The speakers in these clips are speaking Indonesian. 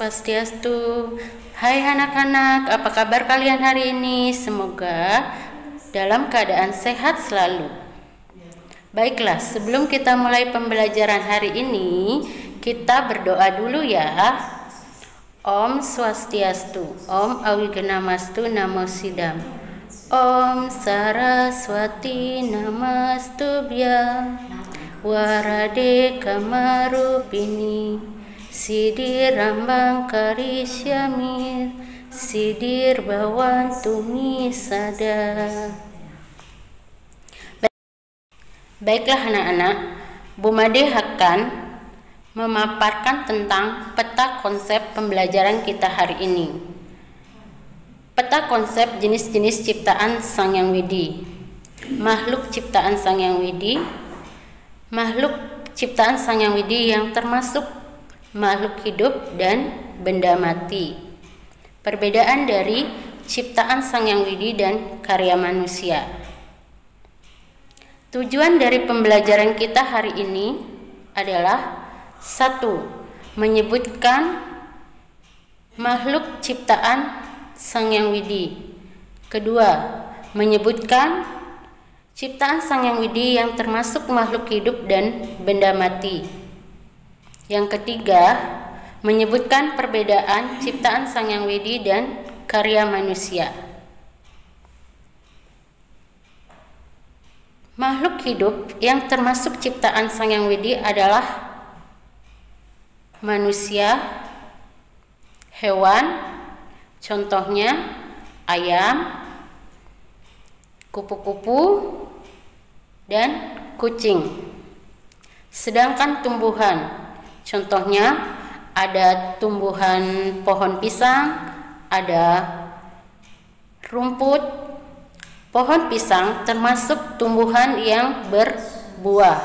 Swastiastu. Hai anak-anak, apa kabar kalian hari ini? Semoga dalam keadaan sehat selalu. Baiklah, sebelum kita mulai pembelajaran hari ini, kita berdoa dulu ya. Om Swastiastu, Om Awiganamastu Namo Sidam, Om Saraswati Namastubhya, Warade Kamarupini, Sidir Rambang Karisyamir, Sidir Bawantumi Sada. Baiklah anak-anak, Bu Made akan memaparkan tentang peta konsep pembelajaran kita hari ini. Peta konsep jenis-jenis ciptaan Sang Hyang Widi. Makhluk ciptaan Sang Hyang Widi. Makhluk ciptaan Sang Hyang Widi yang termasuk makhluk hidup dan benda mati. Perbedaan dari ciptaan Sang Hyang Widi dan karya manusia. Tujuan dari pembelajaran kita hari ini adalah 1. Menyebutkan makhluk ciptaan Sang Hyang Widi. 2. Menyebutkan ciptaan Sang Hyang Widi yang termasuk makhluk hidup dan benda mati. Yang 3, menyebutkan perbedaan ciptaan Sang Hyang Widi dan karya manusia. Makhluk hidup yang termasuk ciptaan Sang Hyang Widi adalah manusia, hewan, contohnya ayam, kupu-kupu, dan kucing. Sedangkan tumbuhan, contohnya ada tumbuhan pohon pisang, ada rumput. Pohon pisang termasuk tumbuhan yang berbuah,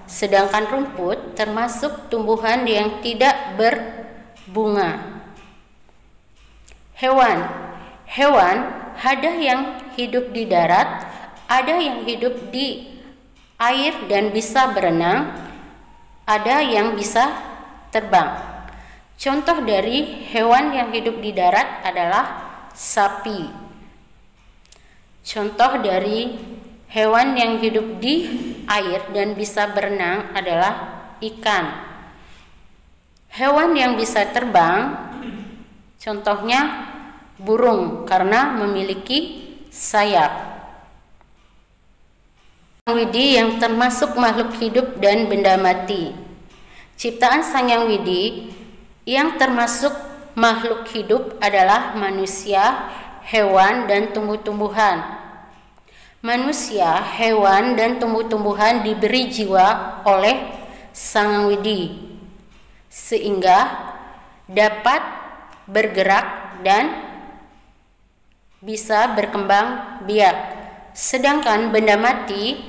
sedangkan rumput termasuk tumbuhan yang tidak berbunga. Hewan ada yang hidup di darat, ada yang hidup di air dan bisa berenang, ada yang bisa terbang. Contoh dari hewan yang hidup di darat adalah sapi. Contoh dari hewan yang hidup di air dan bisa berenang adalah ikan. Hewan yang bisa terbang, contohnya burung karena memiliki sayap. Sang Widi yang termasuk makhluk hidup dan benda mati. Ciptaan Sang Hyang Widi yang termasuk makhluk hidup adalah manusia, hewan, dan tumbuh-tumbuhan. Manusia, hewan, dan tumbuh-tumbuhan diberi jiwa oleh Sang Hyang Widi sehingga dapat bergerak dan bisa berkembang biak. Sedangkan benda mati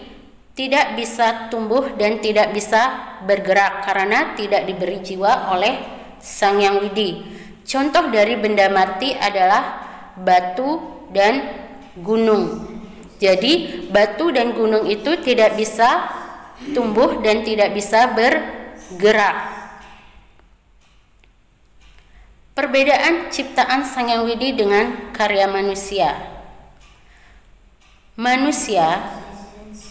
tidak bisa tumbuh dan tidak bisa bergerak karena tidak diberi jiwa oleh Sang Hyang Widi. Contoh dari benda mati adalah batu dan gunung. Jadi batu dan gunung itu tidak bisa tumbuh dan tidak bisa bergerak. Perbedaan ciptaan Sang Hyang Widi dengan karya manusia. Manusia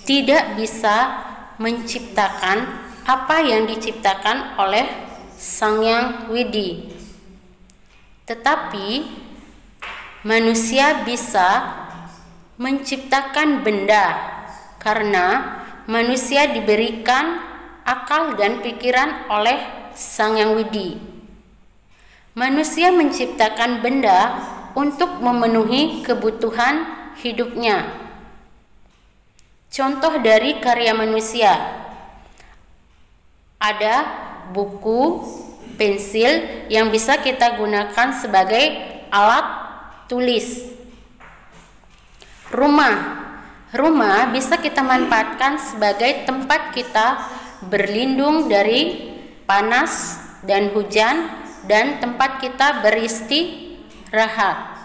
tidak bisa menciptakan apa yang diciptakan oleh Sang Hyang Widi. Tetapi manusia bisa menciptakan benda karena manusia diberikan akal dan pikiran oleh Sang Hyang Widi. Manusia menciptakan benda untuk memenuhi kebutuhan hidupnya. Contoh dari karya manusia ada buku, pensil yang bisa kita gunakan sebagai alat tulis. Rumah bisa kita manfaatkan sebagai tempat kita berlindung dari panas dan hujan dan tempat kita beristirahat.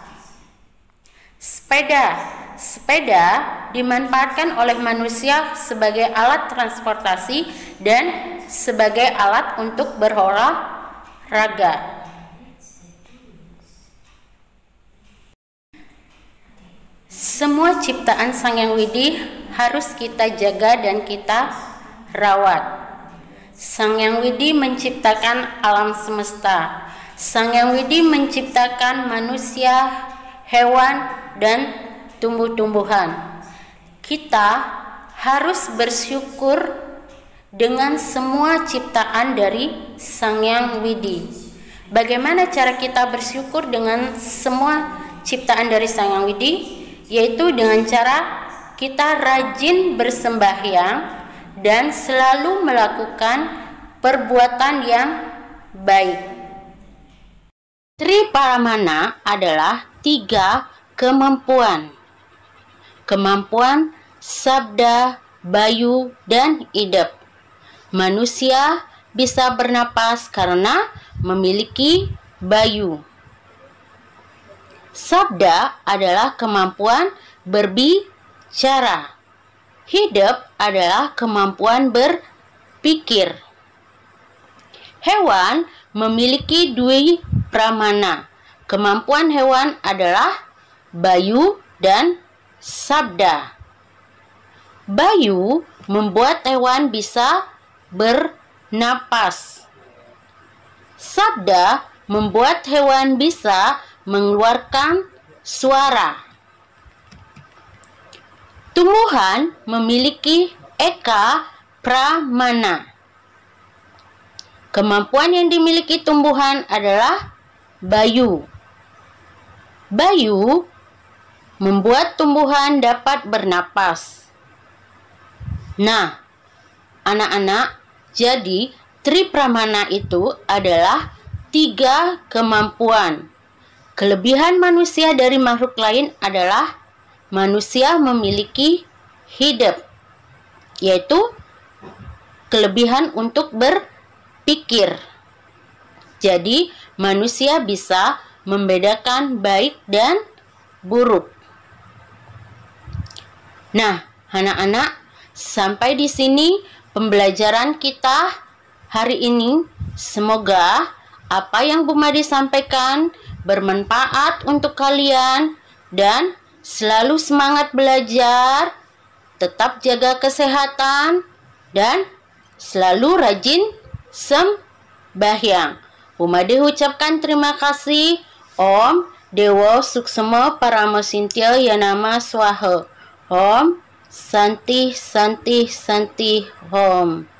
Sepeda dimanfaatkan oleh manusia sebagai alat transportasi dan sebagai alat untuk berolahraga. Semua ciptaan Sang Hyang Widi harus kita jaga dan kita rawat. Sang Hyang Widi menciptakan alam semesta. Sang Hyang Widi menciptakan manusia, hewan, dan tumbuh-tumbuhan. Kita harus bersyukur dengan semua ciptaan dari Sang Hyang Widi. Bagaimana cara kita bersyukur dengan semua ciptaan dari Sang Hyang Widi? Yaitu dengan cara kita rajin bersembahyang dan selalu melakukan perbuatan yang baik. Tri Paramana adalah 3 kemampuan. Kemampuan sabda, bayu, dan idep. Manusia bisa bernapas karena memiliki bayu. Sabda adalah kemampuan berbicara. Hidep adalah kemampuan berpikir. Hewan memiliki 2 pramana. Kemampuan hewan adalah bayu dan sabda. Bayu membuat hewan bisa bernapas. Sabda membuat hewan bisa mengeluarkan suara. Tumbuhan memiliki eka pramana. Kemampuan yang dimiliki tumbuhan adalah bayu. Bayu membuat tumbuhan dapat bernapas. Nah, anak-anak, jadi Tri Pramana itu adalah 3 kemampuan. Kelebihan manusia dari makhluk lain adalah manusia memiliki hidep, yaitu kelebihan untuk berpikir. Jadi, manusia bisa membedakan baik dan buruk. Nah, anak-anak, sampai di sini pembelajaran kita hari ini. Semoga apa yang Bu Made sampaikan bermanfaat untuk kalian dan selalu semangat belajar, tetap jaga kesehatan, dan selalu rajin sembahyang. Bu Made ucapkan terima kasih. Om Dewa Suksema Paramosintya Yanama Swaha. Om Santi Santi Santi Om.